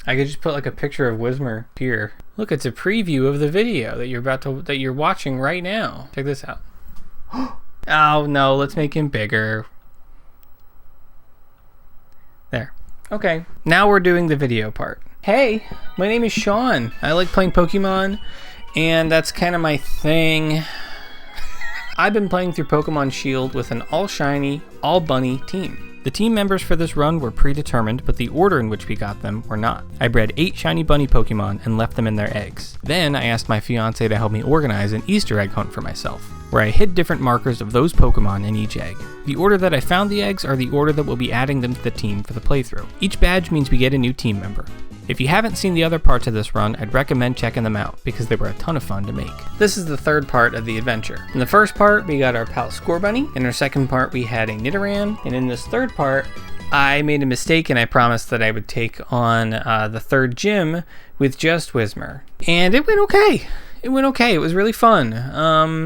I could just put like a picture of Whismur here. Look, it's a preview of the video that you're watching right now. Check this out. Oh no, let's make him bigger. There. Okay, now we're doing the video part. Hey, my name is Sean. I like playing Pokemon, and that's kind of my thing. I've been playing through Pokemon Shield with an all shiny, all bunny team. The team members for this run were predetermined, but the order in which we got them were not. I bred 8 shiny bunny Pokemon and left them in their eggs. Then I asked my fiance to help me organize an Easter egg hunt for myself, where I hid different markers of those Pokemon in each egg. The order that I found the eggs are the order that will be adding them to the team for the playthrough. Each badge means we get a new team member. If you haven't seen the other parts of this run, I'd recommend checking them out because they were a ton of fun to make. This is the third part of the adventure. In the first part, we got our pal Scorbunny. In our second part, we had a Nidoran. And in this third part, I made a mistake and I promised that I would take on the third gym with just Whismur. And it went okay. It went okay. It was really fun.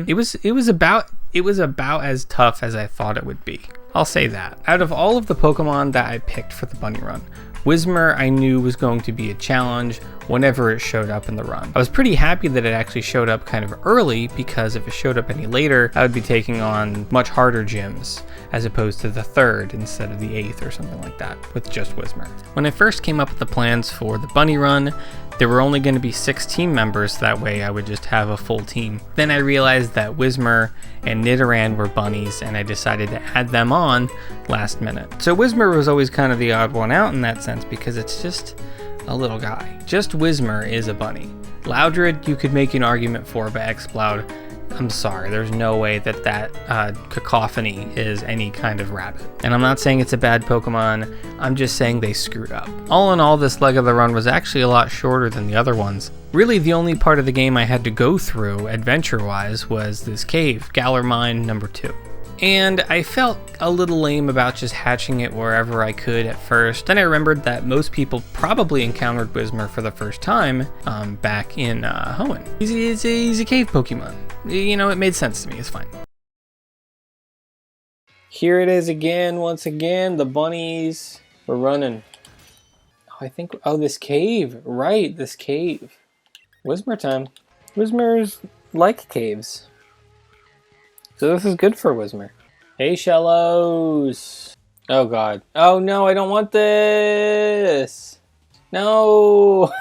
It was about as tough as I thought it would be. I'll say that. Out of all of the Pokemon that I picked for the bunny run, Whismur I knew was going to be a challenge whenever it showed up in the run. I was pretty happy that it actually showed up kind of early, because if it showed up any later, I would be taking on much harder gyms, as opposed to the 3rd instead of the 8th or something like that, with just Whismur. When I first came up with the plans for the bunny run, there were only going to be 6 team members, that way I would just have a full team. Then I realized that Whismur and Nidoran were bunnies, and I decided to add them on last minute. So Whismur was always kind of the odd one out in that sense, because it's just a little guy. Just Whismur is a bunny. Loudred you could make an argument for, but Exploud, I'm sorry, there's no way that cacophony is any kind of rabbit. And I'm not saying it's a bad Pokemon, I'm just saying they screwed up. All in all, this leg of the run was actually a lot shorter than the other ones. Really, the only part of the game I had to go through, adventure-wise, was this cave, Galar Mine number 2. And I felt a little lame about just hatching it wherever I could at first. Then I remembered that most people probably encountered Whismur for the first time back in Hoenn. He's a cave Pokemon. You know, it made sense to me, it's fine. Here it is again, once again, the bunnies were running. This cave, right, this cave. Whismur time. Whismurs like caves. So this is good for Whismur. Hey, Shellos. Oh god. Oh no, I don't want this. No.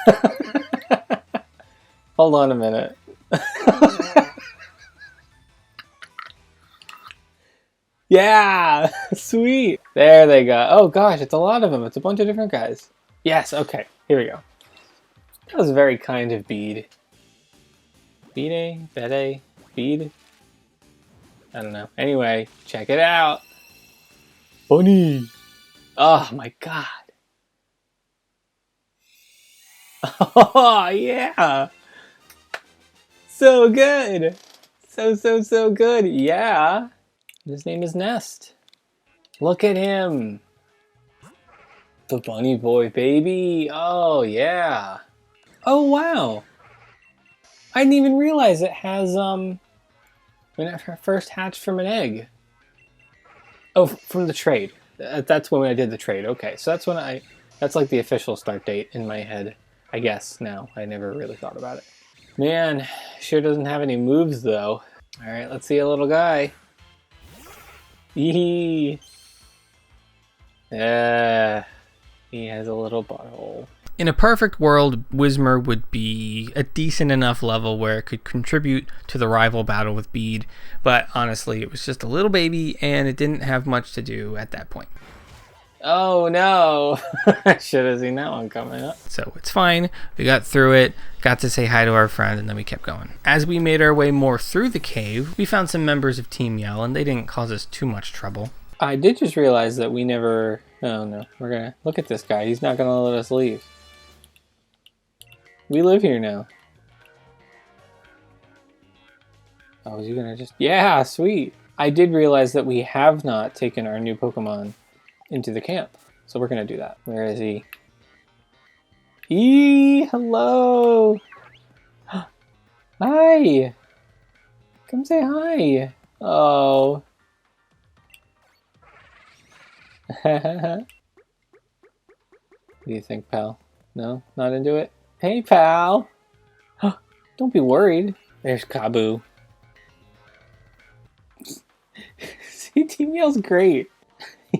Hold on a minute. Yeah, sweet. There they go. Oh gosh, it's a lot of them. It's a bunch of different guys. Yes, okay, here we go. That was very kind of Bead. Bede? Bead? I don't know. Anyway, check it out. Bunny. Oh my god. Oh yeah. So good. So good. Yeah. His name is Nest. Look at him. The bunny boy, baby. Oh yeah. Oh wow. I didn't even realize it has when it first hatched from an egg. Oh, from the trade. That's when I did the trade. Okay, so that's like the official start date in my head, I guess now. I never really thought about it. Man, sure doesn't have any moves though. All right, let's see a little guy. Yee. Yeah, he has a little butthole. In a perfect world, Whismur would be a decent enough level where it could contribute to the rival battle with Bead, but honestly, it was just a little baby and it didn't have much to do at that point. Oh no, I should have seen that one coming up. So it's fine, we got through it, got to say hi to our friend, and then we kept going. As we made our way more through the cave, we found some members of Team Yell, and they didn't cause us too much trouble. I did just realize that we never... Oh no, we're gonna... Look at this guy, he's not gonna let us leave. We live here now. Oh, is he gonna just... Yeah, sweet! I did realize that we have not taken our new Pokemon into the camp. So we're gonna do that. Where is he? Hello! Hi! Come say hi! Oh. What do you think, pal? No? Not into it? Hey, pal! Don't be worried. There's KABU. See, Team Yell's great.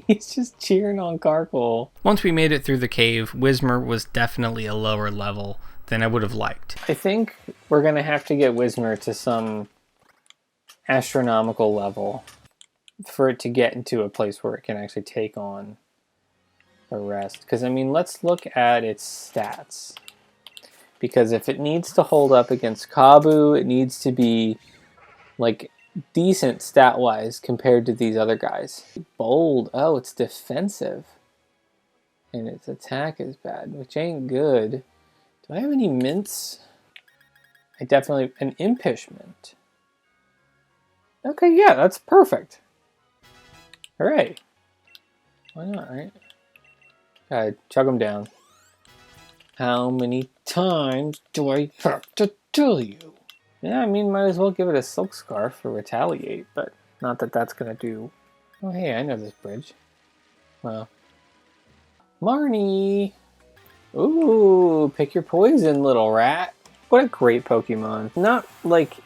He's just cheering on Carkle. Once we made it through the cave, Whismur was definitely a lower level than I would have liked. I think we're going to have to get Whismur to some astronomical level for it to get into a place where it can actually take on the rest. Because, I mean, let's look at its stats. Because if it needs to hold up against KABU, it needs to be, like, decent stat-wise compared to these other guys. Bold. Oh, it's defensive. And its attack is bad, which ain't good. Do I have any mints? I definitely... An impish mint. Okay, yeah, that's perfect. Hooray. Why not, right? Gotta chug them down. How many times do I have to tell you? Yeah, I mean, might as well give it a silk scarf for retaliate, but not that that's gonna do. Oh, hey, I know this bridge. Well, Marnie! Ooh, pick your poison, little rat. What a great Pokemon. Not, like,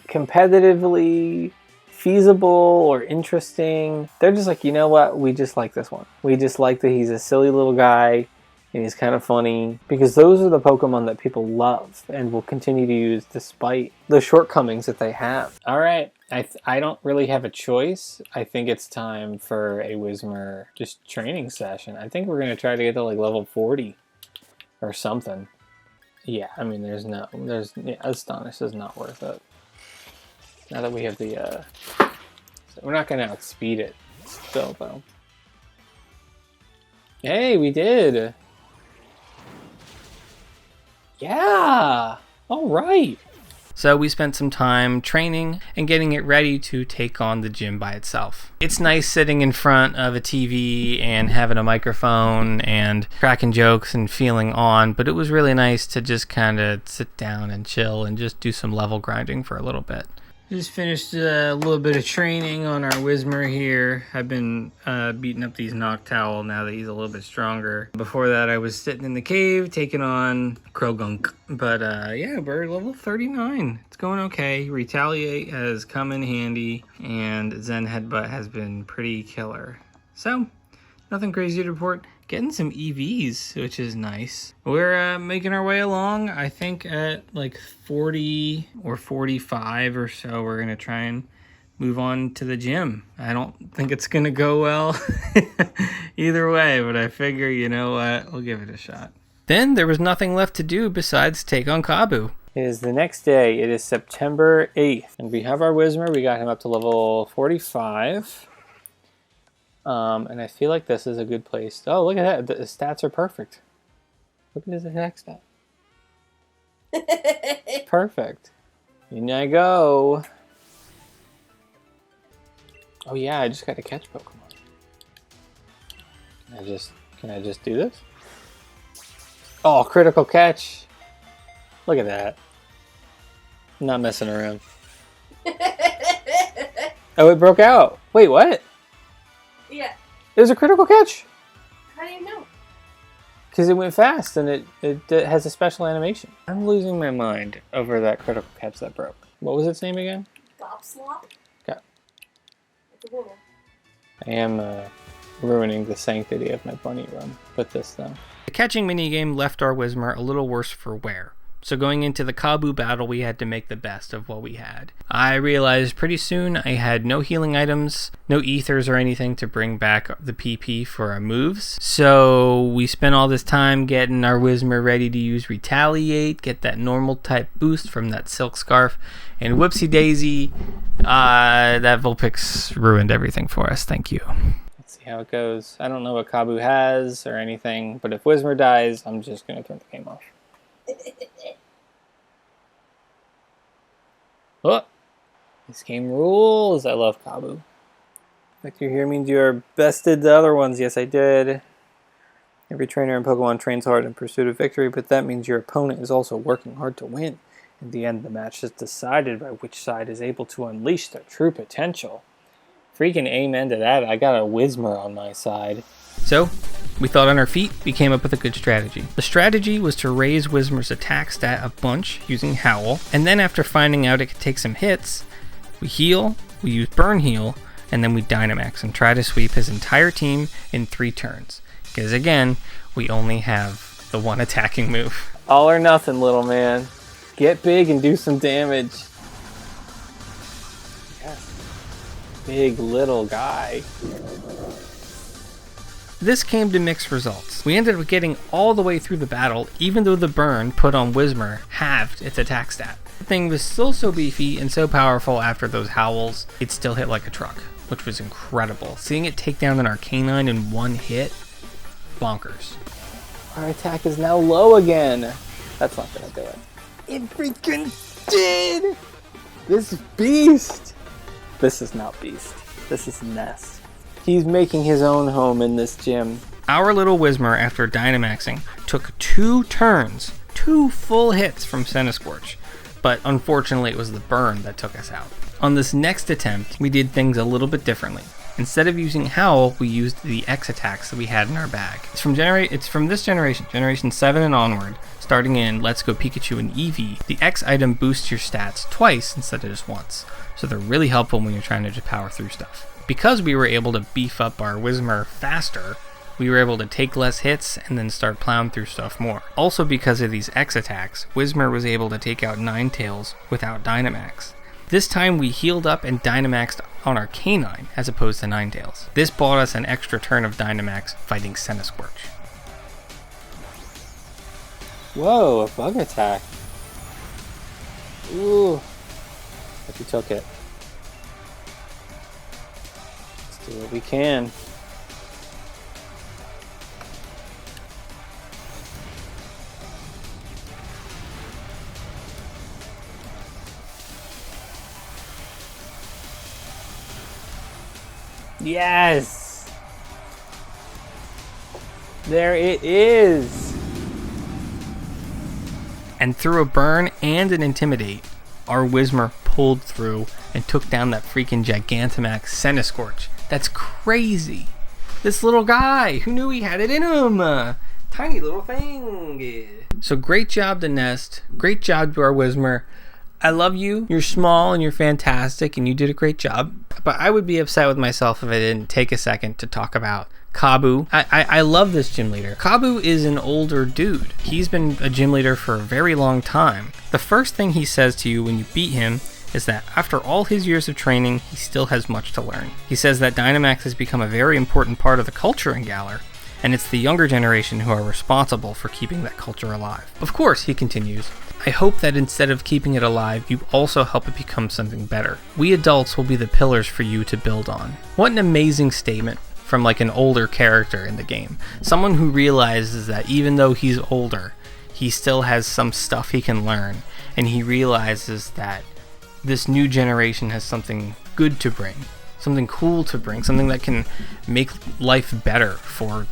competitively feasible or interesting. They're just like, you know what? We just like this one. We just like that he's a silly little guy and he's kind of funny, because those are the Pokemon that people love and will continue to use despite the shortcomings that they have. All right, I don't really have a choice. I think it's time for a Whismur just training session. I think we're gonna try to get to like level 40 or something. Yeah, I mean, yeah, Astonish is not worth it. Now that we have the, we're not gonna outspeed it still though. Hey, we did! Yeah! Alright! So we spent some time training and getting it ready to take on the gym by itself. It's nice sitting in front of a TV and having a microphone and cracking jokes and feeling on, but it was really nice to just kind of sit down and chill and just do some level grinding for a little bit. Just finished a little bit of training on our Whismur here. I've been beating up these Noctowl now that he's a little bit stronger. Before that, I was sitting in the cave taking on Krogunk. But yeah, we're level 39. It's going okay. Retaliate has come in handy, and Zen Headbutt has been pretty killer. So, nothing crazy to report. Getting some EVs, which is nice. We're making our way along. I think at like 40 or 45 or so, we're gonna try and move on to the gym. I don't think it's gonna go well either way, but I figure, you know what, we'll give it a shot. Then there was nothing left to do besides take on KABU. It is the next day. It is September 8th. And we have our Whismur. We got him up to level 45. And I feel like this is a good place. Oh, look at that. The stats are perfect. Look at his attack stat. Perfect. In I go. Oh yeah, I just got to catch Pokemon. Can I just do this? Oh, critical catch. Look at that. I'm not messing around. Oh, it broke out. Wait, what? Yeah. It was a critical catch. How do you know? Because it went fast and it has a special animation. I'm losing my mind over that critical catch that broke. What was its name again? Bobslop? Okay. It's a woman. I am ruining the sanctity of my bunny run with this though. The catching minigame left our Whismur a little worse for wear. So going into the KABU battle, we had to make the best of what we had. I realized pretty soon I had no healing items, no ethers or anything to bring back the PP for our moves. So we spent all this time getting our Whismur ready to use Retaliate, get that normal type boost from that Silk Scarf, and whoopsie daisy, that Vulpix ruined everything for us. Thank you. Let's see how it goes. I don't know what KABU has or anything, but if Whismur dies, I'm just going to turn the game off. Oh, this game rules. I love KABU. Victor here means you are bested the other ones. Yes, I did. Every trainer in Pokemon trains hard in pursuit of victory, but that means your opponent is also working hard to win. In the end, the match is decided by which side is able to unleash their true potential. Freaking amen to that. I got a Whismur on my side. So, We thought on our feet, we came up with a good strategy. The strategy was to raise Whismur's attack stat a bunch using Howl, and then after finding out it could take some hits, we heal, we use Burn Heal, and then we Dynamax and try to sweep his entire team in 3 turns. Because again, we only have the one attacking move. All or nothing, little man. Get big and do some damage. Yes. Big little guy. This came to mixed results. We ended up getting all the way through the battle, even though the burn put on Whismur halved its attack stat. The thing was still so beefy and so powerful after those howls, it still hit like a truck, which was incredible. Seeing it take down an Arcanine in one hit, bonkers. Our attack is now low again. That's not gonna do it. It freaking did! This beast! This is not beast. This is Nest. He's making his own home in this gym. Our little Whismur, after Dynamaxing, took 2 turns, 2 full hits from Centiskorch, but unfortunately it was the burn that took us out. On this next attempt, we did things a little bit differently. Instead of using Howl, we used the X attacks that we had in our bag. It's from this generation, Generation 7 and onward, starting in Let's Go Pikachu and Eevee. The X item boosts your stats twice instead of just once, so they're really helpful when you're trying to just power through stuff. Because we were able to beef up our Whismur faster, we were able to take less hits and then start plowing through stuff more. Also because of these X attacks, Whismur was able to take out Ninetales without Dynamax. This time we healed up and Dynamaxed on our Canine as opposed to Ninetales. This bought us an extra turn of Dynamax fighting Centiskorch. Whoa, a bug attack. Ooh, but you took it. Do what we can. Yes! There it is! And through a burn and an intimidate, our Whismur pulled through and took down that freaking Gigantamax Centiskorch. That's crazy. This little guy, who knew he had it in him? Tiny little thing. So great job to Nest. Great job to our Whismur. I love you. You're small and you're fantastic and you did a great job. But I would be upset with myself if I didn't take a second to talk about KABU. I love this gym leader. KABU is an older dude. He's been a gym leader for a very long time. The first thing he says to you when you beat him is that after all his years of training, he still has much to learn. He says that Dynamax has become a very important part of the culture in Galar, and it's the younger generation who are responsible for keeping that culture alive. Of course, he continues, I hope that instead of keeping it alive, you also help it become something better. We adults will be the pillars for you to build on. What an amazing statement from like an older character in the game. Someone who realizes that even though he's older, he still has some stuff he can learn, and he realizes that this new generation has something good to bring, something cool to bring, something that can make life better for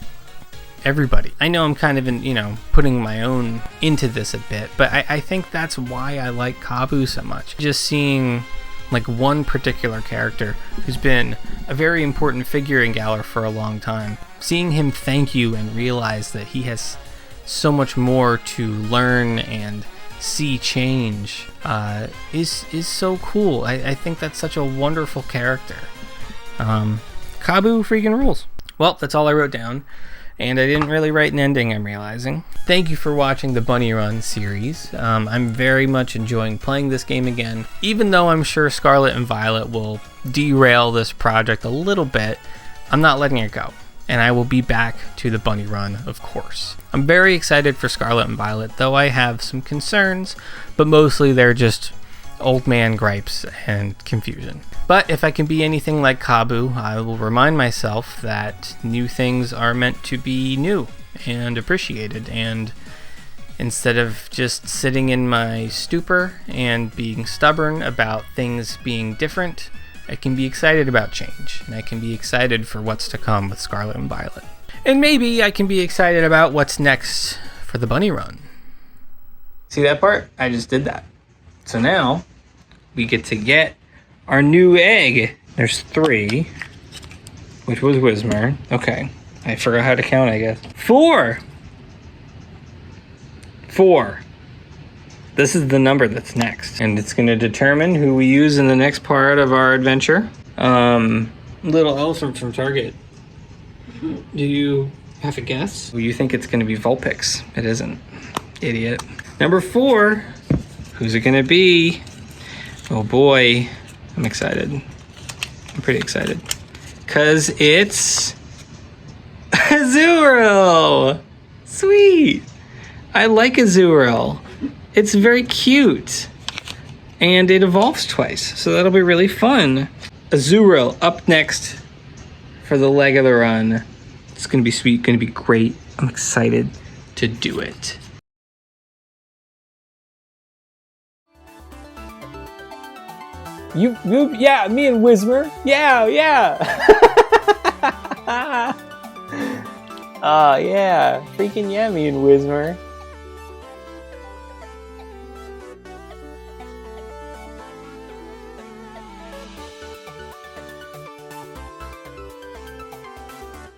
everybody. I know I'm kind of putting my own into this a bit, but I think that's why I like KABU so much. Just seeing like one particular character who's been a very important figure in Galar for a long time, seeing him thank you and realize that he has so much more to learn and see change is so cool. I think that's such a wonderful character. KABU freaking rules. Well, that's all I wrote down, and I didn't really write an ending, I'm realizing. Thank you for watching the Bunny Run series. I'm very much enjoying playing this game again, even though I'm sure Scarlet and Violet will derail this project a little bit. I'm not letting it go, and I will be back to the Bunny Run, of course. I'm very excited for Scarlet and Violet, though I have some concerns, but mostly they're just old man gripes and confusion. But if I can be anything like KABU, I will remind myself that new things are meant to be new and appreciated, and instead of just sitting in my stupor and being stubborn about things being different, I can be excited about change, and I can be excited for what's to come with Scarlet and Violet. And maybe I can be excited about what's next for the Bunny Run. See that part? I just did that. So now we get to get our new egg. There's 3, which was Whismur. Okay, I forgot how to count, I guess. 4. 4. This is the number that's next, and it's going to determine who we use in the next part of our adventure. Little elephant from Target. Do you have a guess? Well, you think it's going to be Vulpix. It isn't. Idiot. Number 4. Who's it going to be? Oh boy. I'm excited. I'm pretty excited. Because it's Azurill! Sweet! I like Azurill. It's very cute. And it evolves twice, so that'll be really fun. Azurill up next for the leg of the run. It's gonna be sweet, gonna be great. I'm excited to do it. Yeah, me and Whismur. Yeah. Yeah, freaking yeah, me and Whismur.